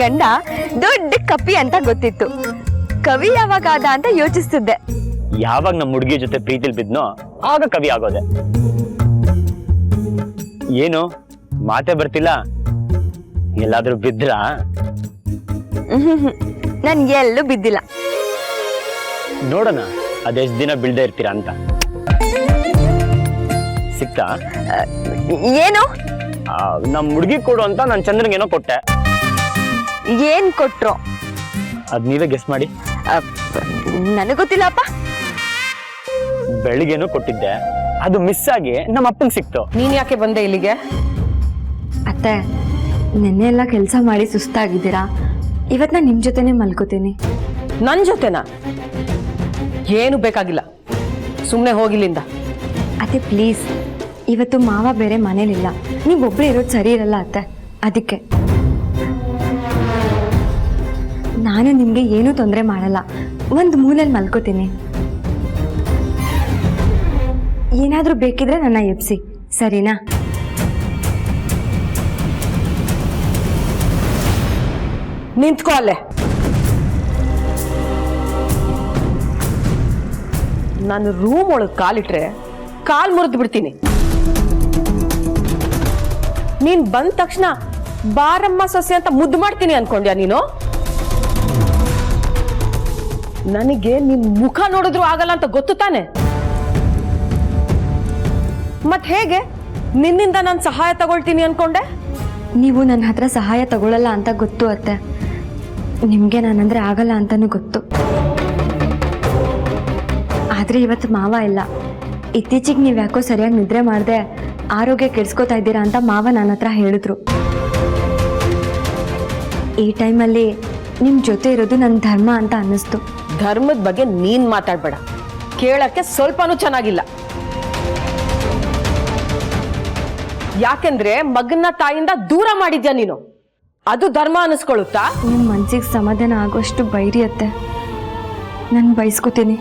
ಗಂಡ ದೊಡ್ಡ ಕಪಿ ಅಂತ ಗೊತ್ತಿತ್ತು. ಕವಿ ಯಾವಾಗ ಆದ ಅಂತ ಯೋಚಿಸ್ತಿದ್ದೆ. ಯಾವಾಗ ನಮ್ಮ ಹುಡುಗಿ ಜೊತೆ ಪ್ರೀತಿಲ್ ಬಿದ್ನೋ ಆಗ ಕವಿ ಆಗೋದೆ. ಏನು ಮಾತೆ ಬರ್ತಿಲ್ಲ, ಎಲ್ಲಾದ್ರೂ ಬಿದ್ರಾ? ನನ್ ಎಲ್ಲೂ ಬಿದ್ದಿಲ್ಲ. ನೋಡೋಣ ಅದೆಷ್ಟ್ ದಿನ ಬೀಳ್ದೇ ಇರ್ತೀರಾ ಅಂತ. ಸಿಕ್ತಾ? ಏನು? ನಮ್ ಹುಡುಗಿ ಕೊಡು ಅಂತ ನಾನ್ ಚಂದ್ರನ್ಗೇನೋ ಕೊಟ್ಟೆ. ಏನ್ ಕೊಟ್ರು? ಅದ್ ನೀವೇ ಗೆಸ್ ಮಾಡಿ. ನನಗ್ ಗೊತ್ತಿಲ್ಲಪ್ಪ. ಬೆಳಿಗ್ಗೆನೂ ಕೊಟ್ಟಿದ್ದೆ, ಅದು ಮಿಸ್ ಆಗಿ ನಮ್ಮ ಅಪ್ಪಂಗ್ ಸಿಕ್ತು. ನೀನ್ ಯಾಕೆ ಬಂದೆ ಇಲ್ಲಿಗೆ? ಅತ್ತೆ, ನೆನ್ನೆ ಎಲ್ಲ ಕೆಲಸ ಮಾಡಿ ಸುಸ್ತಾಗಿದ್ದೀರಾ. ಇವತ್ ನಾನು ನಿಮ್ ಜೊತೆನೆ ಮಲ್ಕೋತೀನಿ. ನನ್ ಜೊತೆನಾ? ಏನು ಬೇಕಾಗಿಲ್ಲ, ಸುಮ್ನೆ ಹೋಗಿಲ್ಲಿಂದ. ಅತ್ತೆ ಪ್ಲೀಸ್, ಇವತ್ತು ಮಾವ ಬೇರೆ ಮನೇಲಿಲ್ಲ. ನೀವೊಬ್ರು ಇರೋದು ಸರಿ ಇರಲ್ಲ ಅತ್ತೆ. ಅದಕ್ಕೆ ನಾನು ನಿಮ್ಗೆ ಏನೂ ತೊಂದರೆ ಮಾಡಲ್ಲ. ಒಂದು ಮೂಲೆಯಲ್ಲಿ ಮಲ್ಕೋತೀನಿ. ಏನಾದ್ರೂ ಬೇಕಿದ್ರೆ ನನ್ನ ಎಬ್ಸಿ, ಸರಿನಾ? ನಿಂತ್ಕೋ ಅಲ್ಲೇ. ನಾನು ರೂಮ್ ಒಳಗೆ ಕಾಲಿಟ್ರೆ ಕಾಲ್ ಮುರಿದು ಬಿಡ್ತೀನಿ. ನೀನ್ ಬಂದ ತಕ್ಷಣ ಬಾರಮ್ಮ ಸೊಸೆ ಅಂತ ಮುದ್ದು ಮಾಡ್ತೀನಿ ಅನ್ಕೊಂಡ್ಯಾ ನೀನು? ನನಗೆ ನಿನ್ ಮುಖ ನೋಡಿದ್ರು ಆಗಲ್ಲ ಅಂತ ಗೊತ್ತು ತಾನೆ. ಮತ್ ಹೇಗೆ ನಿನ್ನಿಂದ ನಾನು ಸಹಾಯ ತಗೊಳ್ತೀನಿ ಅನ್ಕೊಂಡೆ? ನೀವು ನನ್ನ ಹತ್ರ ಸಹಾಯ ತಗೊಳ್ಳಲ್ಲ ಅಂತ ಗೊತ್ತು ಅತ್ತೆ. ನಿಮಗೆ ನಾನಂದ್ರೆ ಆಗಲ್ಲ ಅಂತಾನೂ ಗೊತ್ತು. ಆದರೆ ಇವತ್ತು ಮಾವ ಇಲ್ಲ. ಇತ್ತೀಚೆಗೆ ನೀವು ಯಾಕೋ ಸರಿಯಾಗಿ ನಿದ್ರೆ ಮಾಡದೆ ಆರೋಗ್ಯ ಕೆಡಿಸ್ಕೋತಾ ಇದ್ದೀರಾ ಅಂತ ಮಾವ ನನ್ನ ಹತ್ರ ಹೇಳಿದ್ರು. ಈ ಟೈಮಲ್ಲಿ ನಿಮ್ಮ ಜೊತೆ ಇರೋದು ನನ್ನ ಧರ್ಮ ಅಂತ ಅನ್ನಿಸ್ತು. ಧರ್ಮದ ಬಗ್ಗೆ ನೀನ್ ಮಾತಾಡ್ಬೇಡ, ಕೇಳಕ್ಕೆ ಸ್ವಲ್ಪನೂ ಚೆನ್ನಾಗಿಲ್ಲ. ಯಾಕೆಂದ್ರೆ ಮಗನ ತಾಯಿಯಿಂದ ದೂರ ಮಾಡಿದ್ಯಾ ನೀನು, ಅದು ಧರ್ಮ ಅನಿಸ್ಕೊಳ್ಳುತ್ತಾ? ನಿಮ್ಮ ಮನ್ಸಿಗೆ ಸಮಾಧಾನ ಆಗೋಷ್ಟು ಬೈರಿ ಅತ್ತೆ. ನಾನು ಬಯಸ್ಕೋತೀನಿ.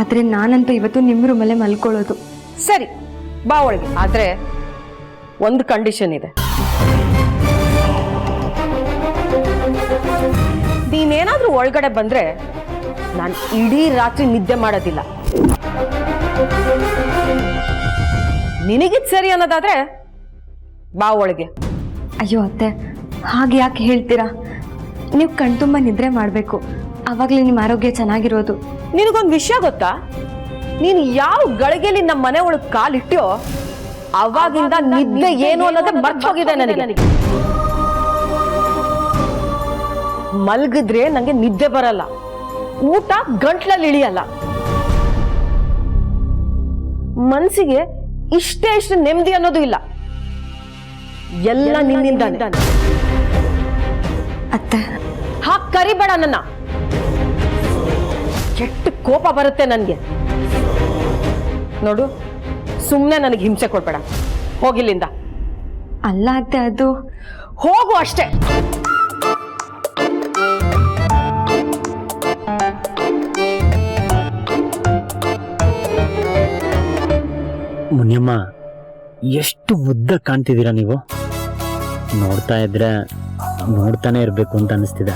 ಆದರೆ ನಾನಂತೂ ಇವತ್ತು ನಿಮ್ಮ ರೂಮಲ್ಲೇ ಮಲ್ಕೊಳ್ಳೋದು. ಸರಿ, ಬಾ ಒಳಗೆ. ಆದ್ರೆ ಒಂದು ಕಂಡೀಷನ್ ಇದೆ. ನೀನೇನಾದ್ರೂ ಒಳಗಡೆ ಬಂದ್ರೆ ನಾನು ಇಡೀ ರಾತ್ರಿ ನಿದ್ದೆ ಮಾಡೋದಿಲ್ಲ. ನಿನಗಿದ್ ಸರಿ ಅನ್ನೋದಾದ್ರೆ ಬಾ ಒಳಗೆ. ಅಯ್ಯೋ ಅತ್ತೆ, ಹಾಗೆ ಯಾಕೆ ಹೇಳ್ತೀರಾ? ನೀವು ಕಣ್ತುಂಬ ನಿದ್ರೆ ಮಾಡಬೇಕು, ಆವಾಗಲೇ ನಿಮ್ಮ ಆರೋಗ್ಯ ಚೆನ್ನಾಗಿರೋದು. ನಿನಗೊಂದು ವಿಷಯ ಗೊತ್ತಾ? ನೀನು ಯಾವ ಗಳಿಗೆಲಿ ನಮ್ಮ ಮನೆ ಒಳಗೆ ಕಾಲಿಟ್ಟ್ಯೋ ಅವಾಗಿಂದ ನಿದ್ದೆ ಏನು ಅನ್ನೋದೇ ಮರ್ತು ಹೋಗಿದೆ ನನಗೆ. ಮಲ್ಗಿದ್ರೆ ನಂಗೆ ನಿದ್ದೆ ಬರಲ್ಲ, ಊಟ ಗಂಟ್ಲಲ್ಲಿ ಇಳಿಯಲ್ಲ, ಮನ್ಸಿಗೆ ಇಷ್ಟೇ ನೆಮ್ಮದಿ ಅನ್ನೋದು ಇಲ್ಲ. ಎಲ್ಲ ನಿನ್ನಿಂದ. ಅತ್ತೆ ಹಾಕ್ ಕರಿಬೇಡ ನನ್ನ, ಕೆಟ್ಟ ಕೋಪ ಬರುತ್ತೆ ನನ್ಗೆ. ನೋಡು, ಸುಮ್ನೆ ನನಗೆ ಹಿಂಸೆ ಕೊಡ್ಬೇಡ, ಹೋಗಿಲ್ಲಿಂದ. ಅಲ್ಲ ಅತ್ತೆ, ಅದು ಹೋಗು ಅಷ್ಟೇ. ಮುನಿಯಮ್ಮ, ಎಷ್ಟು ಮುದ್ದ ಕಾಣ್ತಿದ್ದೀರಾ ನೀವು. ನೋಡ್ತಾ ಇದ್ರೆ ನೋಡ್ತಾನೆ ಇರಬೇಕು ಅಂತ ಅನಿಸ್ತಿದೆ.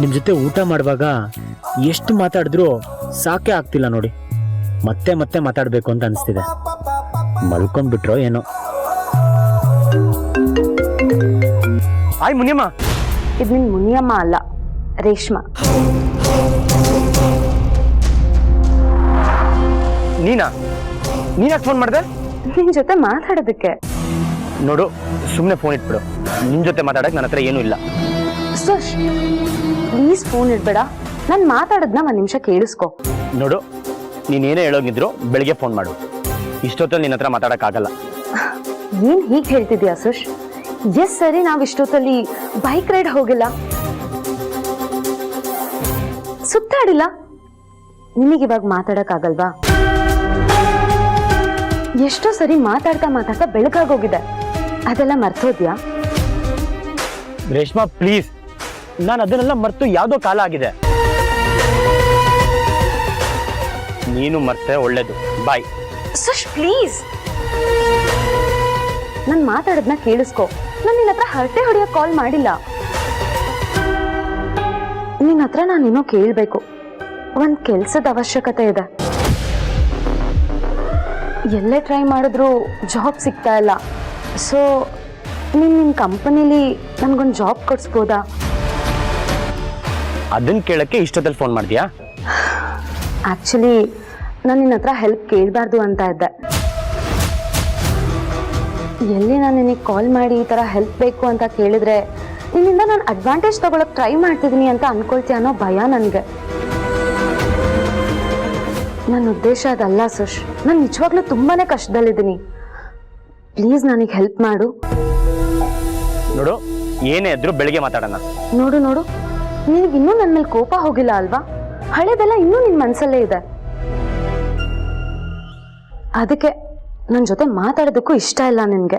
ನಿಮ್ಮ ಜೊತೆ ಊಟ ಮಾಡುವಾಗ ಎಷ್ಟು ಮಾತಾಡಿದ್ರು ಸಾಕೆ ಆಗ್ತಿಲ್ಲ ನೋಡಿ. ಮತ್ತೆ ಮತ್ತೆ ಮಾತಾಡಬೇಕು ಅಂತ ಅನಿಸ್ತಿದೆ. ಮಲ್ಕೊಂಡ್ಬಿಟ್ರೋ ಏನೋ. ಆಯ್ ಮುನಿಯಮ್ಮ. ಇದು ನಿನ್ ಮುನಿಯಮ್ಮ ಅಲ್ಲ, ರೇಷ್ಮಾ. ನೀನ್ಯಾಕೆ ಫೋನ್ ಮಾಡಿದೆ? ನಿನ್ ಜೊತೆ ಮಾತಾಡೋದಕ್ಕೆ. ನೋಡು, ಸುಮ್ಮನೆ ಫೋನ್ ಇಟ್ಬಿಡು. ನಿನ್ ಜೊತೆ ಮಾತಾಡಕ್ ನನ್ನ ಹತ್ರ ಏನೂ ಇಲ್ಲ. Sush, please phone ಇಡ್ಬೇಡ. ನಾನು ಮಾತಾಡೋದನ್ನ ಒಂದು ನಿಮಿಷ ಕೇಳಿಸ್ಕೊ. ನೋಡು, ನೀನೇನೇ ಹೇಳೋಗಿದ್ರು ಬೆಳಿಗ್ಗೆ ಫೋನ್ ಮಾಡು. ಇಷ್ಟೊತ್ತಲ್ಲಿ ನಿನ್ನ ಹತ್ರ ಮಾತಾಡಕ್ಕಾಗಲ್ಲ. ಏನ್ ಹೀಗೆ ಹೇಳ್ತಿದ್ಯಾ ಸುಶ್? ಎಸ್ ಸರಿ, ನಾವ್ ಇಷ್ಟೊತ್ತಲ್ಲಿ ಬೈಕ್ ರೈಡ್ ಹೋಗಿಲ್ಲ, ಸುತ್ತಾಡಿಲ್ಲ. ನಿನಗಿವಾಗ ಮಾತಾಡಕ್ಕಾಗಲ್ವಾ? ಎಷ್ಟೋ ಸರಿ ಮಾತಾಡ್ತಾ ಮಾತಾಡ್ತಾ ಬೆಳಕಾಗೋಗಿದೆ, ಅದೆಲ್ಲ ಮರ್ತೋದ್ಯಾ? ರೇಷ್ಮಾ ಪ್ಲೀಸ್, ನಾನು ಅದನ್ನೆಲ್ಲ ಮರ್ತು ಯಾವುದೋ ಕಾಲ ಆಗಿದೆ. ನೀನು ಮರ್ತೆ ಒಳ್ಳೇದು. ಬಾಯ್. ಸುಶ್ ಪ್ಲೀಸ್. ನಾನು ಮಾತಾಡೋದನ್ನ ಕೇಳಿಸ್ಕೊ. ನಾನು ನಿನ್ನ ಹತ್ರ ಹರಟೆ ಹೊಡೆಯೋಕೆ ಕಾಲ್ ಮಾಡಿಲ್ಲ. ನಿನ್ನ ಹತ್ರ ನಾನೇನೋ ಕೇಳಬೇಕು. ಒಂದು ಕೆಲಸದ ಅವಶ್ಯಕತೆ ಇದೆ. ಎಲ್ಲೇ ಟ್ರೈ ಮಾಡಿದ್ರು ಜಾಬ್ ಸಿಗ್ತಾ ಇಲ್ಲ. ಸೊ ನಿನ್ನ ಕಂಪನಿಲಿ ನನಗೊಂದು ಜಾಬ್ ಕೊಡಿಸ್ಬೋದಾ? ಅದನ್ನ ಕೇಳಕ್ಕೆ ಇಷ್ಟೊತ್ತಲ್ಲಿ ಫೋನ್ ಮಾಡಿದ್ಯಾ? ಆ್ಯಕ್ಚುಲಿ ನಾನು ನಿನ್ನ ಹತ್ರ ಹೆಲ್ಪ್ ಕೇಳಬಾರ್ದು ಅಂತ ಇದ್ದೆ. ಎಲ್ಲಿ ನಾನು ನಿನಗೆ ಕಾಲ್ ಮಾಡಿ ಈ ಥರ ಹೆಲ್ಪ್ ಬೇಕು ಅಂತ ಕೇಳಿದ್ರೆ ನಿನ್ನಿಂದ ನಾನು ಅಡ್ವಾಂಟೇಜ್ ತಗೊಳಕ್ಕೆ ಟ್ರೈ ಮಾಡ್ತಿದ್ದೀನಿ ಅಂತ ಅನ್ಕೊಳ್ತೀಯ ಅನ್ನೋ ಭಯ ನನಗೆ. ನನ್ನ ಉದ್ದೇಶ ಅದಲ್ಲ ಸುಶ್. ನಾನು ನಿಜವಾಗ್ಲೂ ತುಂಬಾ ಕಷ್ಟದಲ್ಲಿದ್ದೀನಿ. ಪ್ಲೀಸ್ ನನಗೆ ಹೆಲ್ಪ್ ಮಾಡು. ನೋಡು, ಏನೇ ಇದ್ರು ಬೆಳಿಗ್ಗೆ ಮಾತಾಡೋಣ. ನೋಡು ನೋಡು, ನಿನಗಿನ್ನೂ ನನ್ನ ಮೇಲೆ ಕೋಪ ಹೋಗಿಲ್ಲ ಅಲ್ವಾ? ಹಳೇದೆಲ್ಲ ಇನ್ನೂ ನಿನ್ನ ಮನಸ್ಸಲ್ಲೇ ಇದೆ. ಅದಕ್ಕೆ ನನ್ನ ಜೊತೆ ಮಾತಾಡೋದಕ್ಕೂ ಇಷ್ಟ ಇಲ್ಲ ನಿನಗೆ.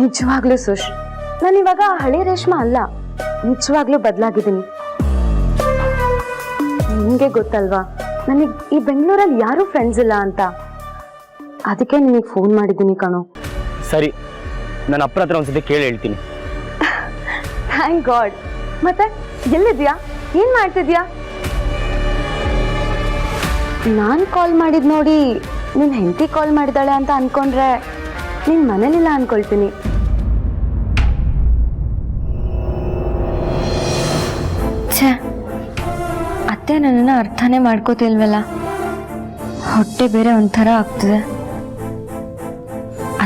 ನಿಜವಾಗ್ಲೂ ಸುಶ್, ನಾನಿವಾಗ ಹಳೆ ರೇಷ್ಮಾ ಅಲ್ಲ, ನಿಜವಾಗ್ಲೂ ಬದಲಾಗಿದ್ದೀನಿ. ನಿನಗೆ ಗೊತ್ತಲ್ವಾ, ನನಗೆ ಈ ಬೆಂಗಳೂರಲ್ಲಿ ಯಾರೂ ಫ್ರೆಂಡ್ಸ್ ಇಲ್ಲ ಅಂತ. ಅದಕ್ಕೆ ನಿನಗೆ ಫೋನ್ ಮಾಡಿದ್ದೀನಿ ಕಣೋ. ಸರಿ, ನನ್ನ ಅಪ್ಪನ ಹತ್ರ ಒಂದ್ಸತಿ ಕೇಳಿ ಹೇಳ್ತೀನಿ. Thank god. ಮತ್ತೆ ಎಲ್ಲಿದ್ಯಾ? ಏನ್ ಮಾಡ್ತಿದ್ಯಾ? ನಾನು ಕಾಲ್ ಮಾಡಿದ್ ನೋಡಿ ನಿನ್ ಹೆಂಡತಿ ಕಾಲ್ ಮಾಡಿದಾಳೆ ಅಂತ ಅನ್ಕೊಂಡ್ರೆ ನಿನ್ ಮನೇಲಿಲ್ಲ ಅನ್ಕೊಳ್ತೀನಿ. ಛೇ, ಅತ್ತೆ ನನ್ನನ್ನು ಅರ್ಥನೇ ಮಾಡ್ಕೋತಿಲ್ವಲ್ಲ. ಹೊಟ್ಟೆ ಬೇರೆ ಒಂಥರ ಆಗ್ತದೆ.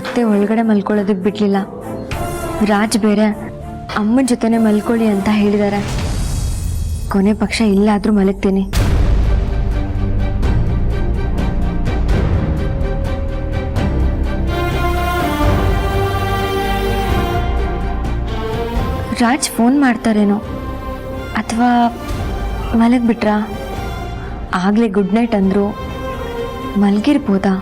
ಅತ್ತೆ ಒಳಗಡೆ ಮಲ್ಕೊಳ್ಳೋದಕ್ಕೆ ಬಿಡ್ಲಿಲ್ಲ. ರಾಜ್ ಬೇರೆ ಅಮ್ಮನ ಜೊತೆನೆ ಮಲ್ಕೊಳ್ಳಿ ಅಂತ ಹೇಳಿದ್ದಾರೆ. ಕೊನೆ ಪಕ್ಷ ಇಲ್ಲಾದ್ರೂ ಮಲಗ್ತೀನಿ. ರಾಜ್ ಫೋನ್ ಮಾಡ್ತಾರೇನೋ, ಅಥವಾ ಮಲಗ್ಬಿಟ್ರಾ? ಆಗ್ಲೇ ಗುಡ್ ನೈಟ್ ಅಂದ್ರು, ಮಲಗಿರ್ಬೋದಾ?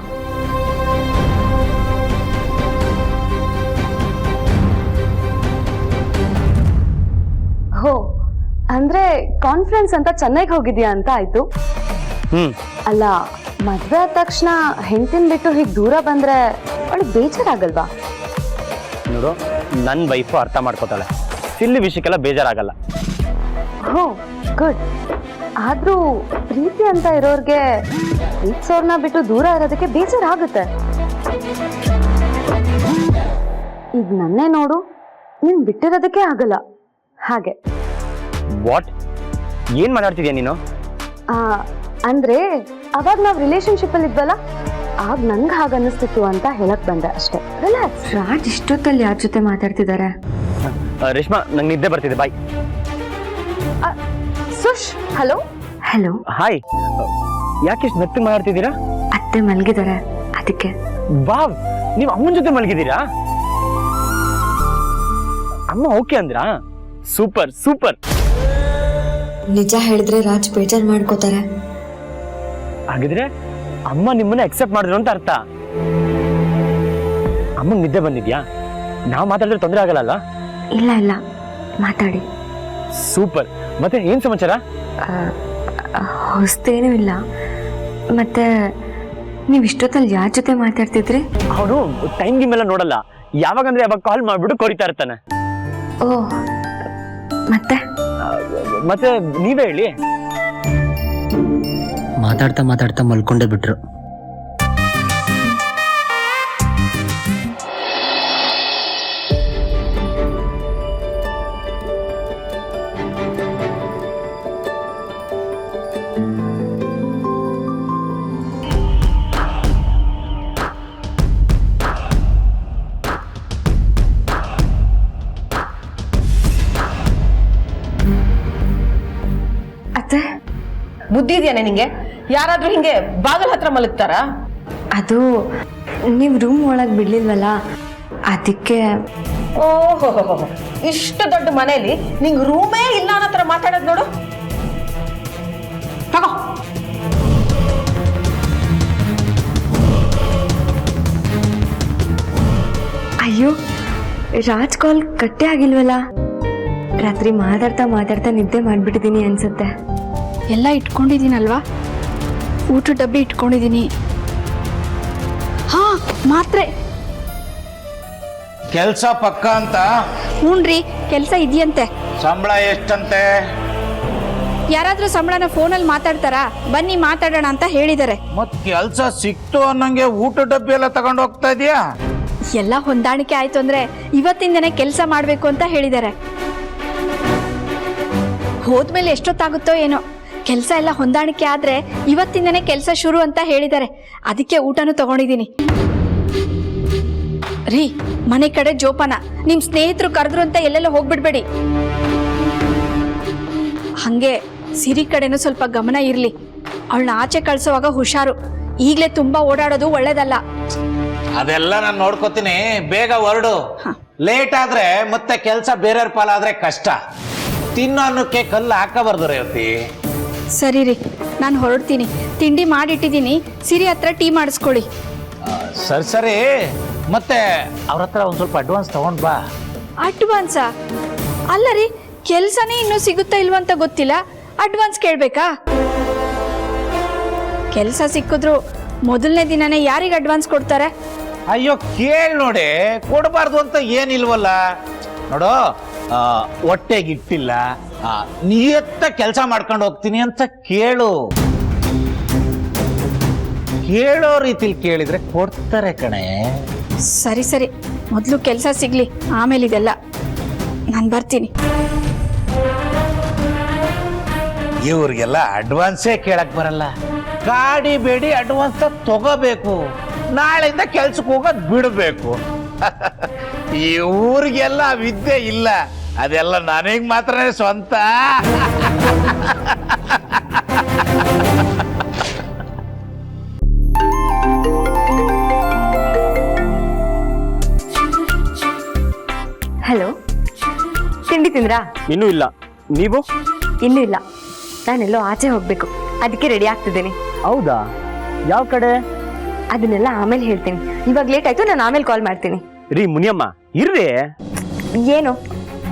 ಹೋ, ಅಂದ್ರೆ ಕಾನ್ಫರೆನ್ಸ್ ಅಂತ ಚೆನ್ನೈಗೆ ಹೋಗಿದ್ಯಾ ಅಂತ ಆಯ್ತು. ಅಲ್ಲ, ಮದ್ವೆ ಆದ ತಕ್ಷಣ ಹೆಂಡತಿನ ಬಿಟ್ಟು ಹೀಗೆ ದೂರ ಬಂದ್ರೆ ಅವಳಿಗೆ ಬೇಜಾರಾಗಲ್ವಾ? ನೋಡು, ನನ್ನ ವೈಫು ಅರ್ಥ ಮಾಡ್ಕೋತಾಳೆ. ಸಿಲ್ಲಿ ವಿಷಯಕ್ಕೆಲ್ಲ ಬೇಜಾರಾಗಲ್ಲ. ಹೋ, ಗುಡ್. ಆದ್ರೂ ಪ್ರೀತಿ ಅಂತ ಇರೋರ್ಗೆ ಪ್ರೀತಿಸೋರ್ನ ಬಿಟ್ಟು ದೂರ ಇರೋದಕ್ಕೆ ಬೇಜಾರಾಗುತ್ತೆ. ಈಗ ನನ್ನೇ ನೋಡು, ನೀನ್ ಬಿಟ್ಟಿರೋದಕ್ಕೆ ಆಗಲ್ಲ ಹಾಗೆ. ವಾಟ್? ಏನ್ ಮಾತಾಡ್ತಿದ್ಯಾ ನೀನು? ಅಂದ್ರೆ ಅವಾಗ ನಾವ್ ರಿಲೇಶನ್ಶಿಪ್ ಅಲ್ಲಿ ಇದ್ವಲ್ಲ, ಆಗ ನಂಗೆ ಹಾಗ ಅನ್ನಿಸ್ತಿತ್ತು ಅಂತ ಹೇಳಕ್ ಬಂದೆ ಅಷ್ಟೇ. ರಿಲ್ಯಾಕ್ಸ್. ರಾಜ್ ಇಷ್ಟೊತ್ತಲ್ಲಿ ಯಾರ ಜೊತೆ ಮಾತಾಡ್ತಿದ್ದಾರೆ? ರೇಷ್ಮಾ, ನಂಗೆ ನಿದ್ದೆ ಬರ್ತಿದೆ, ಬಾಯ್. ಸುಶ್, ಹಲೋ. ಹಲೋ. ಹಾಯ್. ಯಾಕೆ ಇಷ್ಟು ಮೆತ್ತಗೆ ಮಾತಾಡ್ತಿದ್ದೀರಾ? ಅತ್ತೆ ಮಲಗಿದ್ದಾರೆ, ಅದಕ್ಕೆ. ವಾವ್, ನೀವು ಅಮ್ಮನ ಜೊತೆ ಮಲಗಿದ್ದೀರಾ? ಅಮ್ಮ ಓಕೆ ಅಂದ್ರಾ? Super super. ನಿಜ ಹೇಳಿದ್ರೆ ರಾಜ್ ಬೇಜಾರ್ ಮಾಡ್ಕೋತಾರೆ. ಹಾಗಿದ್ರೆ ಅಮ್ಮ ನಿಮ್ಮನ್ನ ಅಕ್ಸೆಪ್ಟ್ ಮಾಡಿದ್ರು ಅಂತ ಅರ್ಥ. ಅಮ್ಮಂಗ್ ನಿದ್ದೆ ಬಂದಿದ್ಯಾ? ನಾವು ಮಾತಾಡಿದ್ರೆ ತೊಂದರೆ ಆಗಲ್ಲ? ಇಲ್ಲ ಇಲ್ಲ, ಮಾತಾಡಿ. ಸೂಪರ್. ಮತ್ತೆ ಏನ್ ಸಮಾಚಾರ? ಹೊಸ್ತೇನೂ ಇಲ್ಲ. ಮತ್ತೆ ನೀವು ಇಷ್ಟೊತ್ತಲ್ಲಿ ಯಾರ ಜೊತೆ ಮಾತಾಡ್ತಿದ್ರಿ? ಅವನು ಟೈಮ್ ಗಿಮ್ ಎಲ್ಲ ನೋಡಲ್ಲ, ಯಾವಾಗಂದ್ರೆ ಯಾವಾಗ ಕಾಲ್ ಮಾಡ್ಬಿಟ್ಟು ಕೊರಿತಾ ಇರ್ತಾನೆ. ಓ, ಮತ್ತೆ ಮತ್ತೆ ನೀವೇ ಹೇಳಿ. ಮಾತಾಡ್ತಾ ಮಾತಾಡ್ತಾ ಮಲ್ಕೊಂಡೇ ಬಿಟ್ರು. ಅತ್ತೆ, ಬುದ್ಧಿ ಇದೆಯಾನೆ ನಿಂಗೆ? ಯಾರಾದ್ರೂ ಹಿಂಗೆ ಬಾಗಲ್ ಹತ್ರ ಮಲಗ್ತಾರ? ಅದು ನೀವು ರೂಮ್ ಒಳಗೆ ಬಿಡ್ಲಿಲ್ವಲ್ಲ, ಅದಕ್ಕೆ. ಓಹೋ, ಇಷ್ಟು ದೊಡ್ಡ ಮನೆಯಲ್ಲಿ ನಿಂಗೆ ರೂಮೇ ಇಲ್ಲ ಅನ್ನೋ ತರ ಮಾತಾಡೋದು ನೋಡು. ತಗೋ. ಅಯ್ಯೋ, ರಾಜ್ ಕಾಲ್ ಕಟ್ಟೆ ಆಗಿಲ್ವಲ್ಲ. ರಾತ್ರಿ ಮಾತಾಡ್ತಾ ಮಾತಾಡ್ತಾ ನಿದ್ದೆ ಮಾಡ್ಬಿಟ್ಟಿದ್ದೀನಿ ಅನ್ಸುತ್ತೆ. ಎಲ್ಲ ಇಟ್ಕೊಂಡಿದ್ದೀನಲ್ವಾ? ಊಟ ಡಬ್ಬಿ ಇಟ್ಕೊಂಡಿದ್ದೀನಿ. ಹಾ, ಮಾತ್ರೆ ಕೆಲ್ಸ ಪಕ್ಕ ಅಂತ. ಹ್ಞೂನ್ರಿ, ಕೆಲಸ ಇದೆಯಂತೆ. ಸಂಬಳ ಎಷ್ಟಂತೆ? ಯಾರಾದ್ರೂ ಸಂಬಳನ ಫೋನಲ್ಲಿ ಮಾತಾಡ್ತಾರಾ? ಬನ್ನಿ ಮಾತಾಡೋಣ ಅಂತ ಹೇಳಿದ್ದಾರೆ. ಮತ್ ಕೆಲ್ಸ ಸಿಕ್ತು ಅನ್ನಂಗೆ ಊಟ ಡಬ್ಬಿ ಎಲ್ಲ ತಗೊಂಡು ಹೋಗ್ತಾ ಇದೀಯಾ? ಎಲ್ಲ ಹೊಂದಾಣಿಕೆ ಆಯ್ತು ಅಂದ್ರೆ ಇವತ್ತಿಂದನೇ ಕೆಲಸ ಮಾಡ್ಬೇಕು ಅಂತ ಹೇಳಿದ್ದಾರೆ. ಹೋದ್ಮೇಲೆ ಎಷ್ಟೊತ್ತಾಗುತ್ತೋ ಏನೋ. ಕೆಲಸ ಎಲ್ಲ ಹೊಂದಾಣಿಕೆ ಆದ್ರೆ ಇವತ್ತಿಂದನೇ ಕೆಲಸ ಶುರು ಅಂತ ಹೇಳಿದ್ದಾರೆ. ಅದಕ್ಕೆ ಊಟನೂ ತಗೊಂಡಿದ್ದೀನಿ. ರೀ, ಮನೆ ಕಡೆ ಜೋಪಾನ. ನಿಮ್ ಸ್ನೇಹಿತರು ಕರೆದ್ರು ಅಂತ ಎಲ್ಲೆಲ್ಲ ಹೋಗ್ಬಿಡ್ಬೇಡಿ. ಹಂಗೆ ಸಿರಿ ಕಡೆನೂ ಸ್ವಲ್ಪ ಗಮನ ಇರ್ಲಿ. ಅವಳನ್ನ ಆಚೆ ಕಳ್ಸೋವಾಗ ಹುಷಾರು. ಈಗ್ಲೇ ತುಂಬಾ ಓಡಾಡೋದು ಒಳ್ಳೇದಲ್ಲ. ಅದೆಲ್ಲ ನಾನು ನೋಡ್ಕೋತೀನಿ. ಬೇಗ ಹೊರಡು. ಲೇಟ್ ಆದ್ರೆ ಮತ್ತೆ ಕೆಲ್ಸ ಬೇರೆಯವ್ರ ಪಾಲಾದ್ರೆ ಕಷ್ಟ. ತಿನ್ನೋ ಅನ್ನಕ್ಕೆ ಕಲ್ಲು ಹಾಕಬಾರ್ದು ರೇವತಿ. ಸರಿ ರೀ, ನಾನು ಹೊರಡ್ತೀನಿ. ತಿಂಡಿ ಮಾಡಿಟ್ಟಿದ್ದೀನಿ. ಸಿರಿ ಹತ್ರ ಟೀ ಮಾಡಿಸ್ಕೊಳ್ಳಿ. ಸರಿ ಸರಿ. ಮತ್ತೆ ಅವ್ರ ಹತ್ರ ಒಂದ್ ಸ್ವಲ್ಪ ಅಡ್ವಾನ್ಸ್ ತಗೊಂಡ್ ಬಾ. ಅಡ್ವಾನ್ಸಾ? ಅಲ್ಲ ರೀ, ಕೆಲ್ಸನೇ ಇನ್ನೂ ಸಿಗುತ್ತಾ ಇಲ್ವಂತ ಗೊತ್ತಿಲ್ಲ, ಅಡ್ವಾನ್ಸ್ ಕೇಳ್ಬೇಕಾ? ಕೆಲಸ ಸಿಕ್ಕಿದ್ರು ಮೊದಲನೇ ದಿನನೇ ಯಾರಿಗೆ ಅಡ್ವಾನ್ಸ್ ಕೊಡ್ತಾರೆ? ಅಯ್ಯೋ ಕೇಳಿ ನೋಡಿ, ಕೊಡಬಾರ್ದು ಅಂತ ಏನಿಲ್ವಲ್ಲ. ನೋಡು, ಹೊಟ್ಟೆಗಿಟ್ಟಿಲ್ಲ, ನಿಯತ್ತ ಕೆಲಸ ಮಾಡ್ಕೊಂಡು ಹೋಗ್ತೀನಿ ಅಂತ ಕೇಳು. ಕೇಳೋ ರೀತಿಲಿ ಕೇಳಿದ್ರೆ ಕೊಡ್ತಾರೆ ಕಣೆ. ಸರಿ ಸರಿ, ಮೊದಲು ಕೆಲಸ ಸಿಗ್ಲಿ, ಆಮೇಲೆ ಇದೆಲ್ಲ. ನಾನು ಬರ್ತೀನಿ. ಇವ್ರಿಗೆಲ್ಲ ಅಡ್ವಾನ್ಸೇ ಕೇಳಕ್ ಬರಲ್ಲ. ಗಾಡಿ ಬೇಡಿ ಅಡ್ವಾನ್ಸ್ ತಗೋಬೇಕು. ನಾಳೆಯಿಂದ ಕೆಲ್ಸಕ್ಕೆ ಹೋಗೋದ್ ಬಿಡಬೇಕು. ಇವ್ರಿಗೆಲ್ಲ ವಿದ್ಯೆ ಇಲ್ಲ. ಅದೆಲ್ಲ ನನಗ್ ಮಾತ್ರನೇ ಸ್ವಂತ. ಹಲೋ, ತಿಂಡಿ ತಿಂದ್ರಾ? ಇನ್ನೂ ಇಲ್ಲ. ನೀವು? ಇನ್ನೂ ಇಲ್ಲ. ನಾನೆಲ್ಲೋ ಆಚೆ ಹೋಗ್ಬೇಕು, ಅದಕ್ಕೆ ರೆಡಿ ಆಗ್ತಿದ್ದೀನಿ. ಹೌದಾ? ಯಾವ ಕಡೆ? ಅದನ್ನೆಲ್ಲ ಆಮೇಲೆ ಹೇಳ್ತೀನಿ. ಇವಾಗ ಲೇಟ್ ಆಯ್ತು, ನಾನು ಆಮೇಲೆ ಕಾಲ್ ಮಾಡ್ತೀನಿ. ರೀ ಮುನಿಯಮ್ಮ, ಇರ್ರಿ. ಏನು?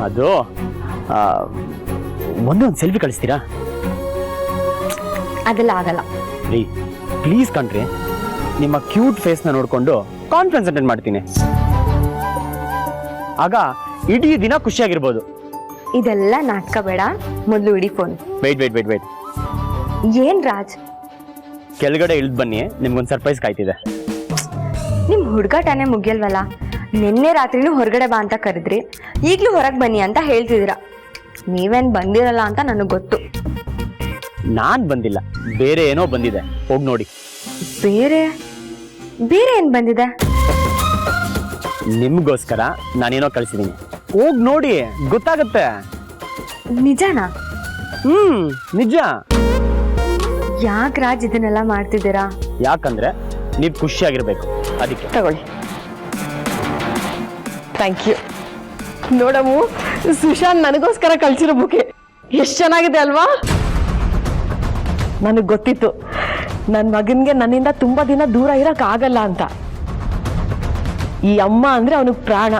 ಅದು ಒಂದೊಂದು ಸೆಲ್ಫಿ ಕಳಿಸ್ತೀರಾ? ಅದೆಲ್ಲ ಆಗಲ್ಲ. ರೀ ಪ್ಲೀಸ್ ಕಣ್ರಿ, ನಿಮ್ಮ ಕ್ಯೂಟ್ ಫೇಸ್ನ ನೋಡಿಕೊಂಡು ಕಾನ್ಫರೆನ್ಸ್ ಅಟೆಂಡ್ ಮಾಡ್ತೀನಿ. ಆಗ ಇಡೀ ದಿನ ಖುಷಿಯಾಗಿರ್ಬೋದು. ಇದೆಲ್ಲ ನಾಟಕ ಬೇಡ, ಮೊದಲು ಇಡೀ ಫೋನ್. ವೆಯ್ಟ್. ಏನ್ ರಾಜ್? ಕೆಳಗಡೆ ಇಳಿದು ಬನ್ನಿ, ನಿಮ್ಗೊಂದು ಸರ್ಪ್ರೈಸ್ ಕಾಯ್ತಿದೆ. ನಿಮ್ ಹುಡುಗಾಟನೇ ಮುಗಿಯಲ್ವಲ್ಲ. ನಿನ್ನೆ ರಾತ್ರಿನೂ ಹೊರಗಡೆ ಬಾ ಅಂತ ಕರೆದ್ರಿ, ಈಗ್ಲೂ ಹೊರಗೆ ಬನ್ನಿ ಅಂತ ಹೇಳ್ತಿದ್ದೀರಾ. ನೀವೇನ್ ಬಂದಿರಲ್ಲ ಅಂತ ನನಗೆ ಗೊತ್ತು. ನಾನ್ ಬಂದಿಲ್ಲ, ಬೇರೆ ಏನೋ ಬಂದಿದೆ. ಹೋಗಿ ನೋಡಿ. ಬೇರೆ ಬೇರೆ ಏನ್ ಬಂದಿದೆ? ನಿಮ್ಗೋಸ್ಕರ ನಾನೇನೋ ಕಳಿಸಿದ್ದೀನಿ. ಹೋಗಿ ನೋಡಿ, ಗೊತ್ತಾಗುತ್ತೆ. ನಿಜನಾ? ನಿಜ. ಯಾಕೆ ರಾಜ್ ಇದನ್ನೆಲ್ಲ ಮಾಡ್ತಿದ್ದೀರಾ? ಯಾಕಂದ್ರೆ ನೀವು ಖುಷಿಯಾಗಿರ್ಬೇಕು, ಅದಕ್ಕೆ. ತಗೊಳ್ಳಿ. Thank you. ನೋಡಮ್ಮು, ಸುಶಾಂತ್ ನನಗೋಸ್ಕರ ಕಳ್ಸಿರೋ ಬುಕೆ ಎಷ್ಟು ಚೆನ್ನಾಗಿದೆ ಅಲ್ವಾ? ನನಗೆ ಗೊತ್ತಿತ್ತು ನನ್ನ ಮಗನಿಗೆ ನನ್ನಿಂದ ತುಂಬಾ ದಿನ ದೂರ ಇರಕ್ ಆಗಲ್ಲ ಅಂತ. ಈ ಅಮ್ಮ ಅಂದ್ರೆ ಅವನಿಗೆ ಪ್ರಾಣ.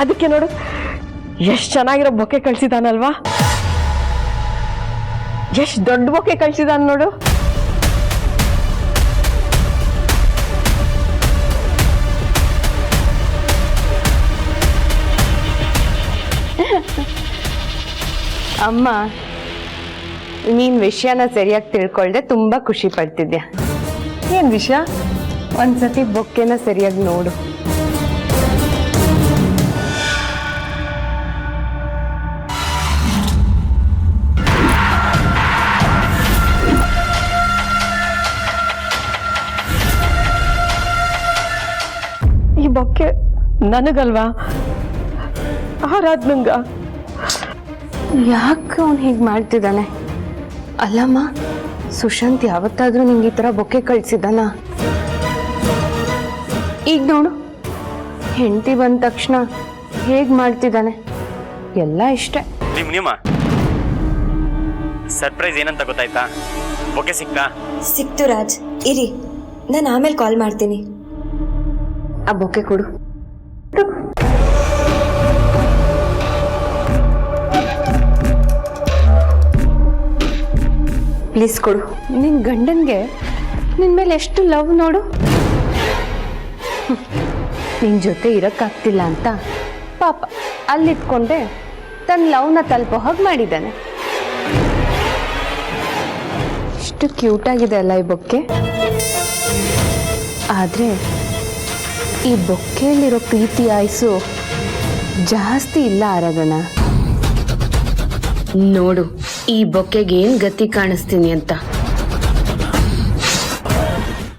ಅದಕ್ಕೆ ನೋಡು, ಎಷ್ಟು ಚೆನ್ನಾಗಿರೋ ಬೊಕ್ಕೆ ಕಳ್ಸಿದಾನಲ್ವಾ? ಎಷ್ಟು ದೊಡ್ಡ ಬೊಕ್ಕೆ ಕಳ್ಸಿದಾನ ನೋಡು. ಅಮ್ಮ, ನೀನ್ ವಿಷಯನ ಸರಿಯಾಗಿ ತಿಳ್ಕೊಳ್ದೆ ತುಂಬಾ ಖುಷಿ ಪಡ್ತಿದ್ಯಾ. ಏನ್ ವಿಷಯ? ಒಂದ್ಸತಿ ಬೊಕ್ಕೆನ ಸರಿಯಾಗಿ ನೋಡು. ಈ ಬೊಕ್ಕೆ ನನಗಲ್ವಾ? ಆರಾಧ್ನಂಗ. ಯಾಕೆ ಅವ್ನು ಹೀಗೆ ಮಾಡ್ತಿದ್ದಾನೆ? ಅಲ್ಲಮ್ಮ, ಸುಶಾಂತ್ ಯಾವತ್ತಾದ್ರೂ ನಿಂಗೆ ಈ ಥರ ಬೊಕ್ಕೆ ಕಳ್ಸಿದ್ದಾನ? ಈಗ ನೋಡು, ಹೆಂಡತಿ ಬಂದ ತಕ್ಷಣ ಹೇಗೆ ಮಾಡ್ತಿದ್ದಾನೆ. ಎಲ್ಲ ಇಷ್ಟೇ. ನಿಮ್ಮ ಸರ್ಪ್ರೈಸ್ ಏನಂತ ಗೊತ್ತಾಯ್ತಾ? ಬೊಕ್ಕೆ ಸಿಕ್ತಾ? ಸಿಕ್ತು ರಾಜ್, ಇರಿ, ನಾನು ಆಮೇಲೆ ಕಾಲ್ ಮಾಡ್ತೀನಿ. ಆ ಬೊಕ್ಕೆ ಕೊಡು. ಪ್ಲೀಸ್ ಕೊಡು. ನಿನ್ನ ಗಂಡನ್ಗೆ ನಿನ್ನ ಮೇಲೆ ಎಷ್ಟು ಲವ್ ನೋಡು. ನಿನ್ ಜೊತೆ ಇರಕ್ಕಾಗ್ತಿಲ್ಲ ಅಂತ ಪಾಪ ಅಲ್ಲಿಟ್ಕೊಂಡೆ ತನ್ನ ಲವ್ನ ತಲುಪೋ ಹಾಗೆ ಮಾಡಿದ್ದಾನೆ. ಇಷ್ಟು ಕ್ಯೂಟ್ ಆಗಿದೆ ಅಲ್ಲ ಈ ಬೊಕ್ಕೆ. ಆದ್ರೆ ಈ ಬೊಕ್ಕೆಯಲ್ಲಿರೋ ಪ್ರೀತಿ ಆಯ್ಸು ಜಾಸ್ತಿ ಇಲ್ಲ ಆರಾಧನ. ನೋಡು ಈ ಬೊಕ್ಕೆಗೆ ಏನ್ ಗತಿ ಕಾಣಿಸ್ತೀನಿ ಅಂತ.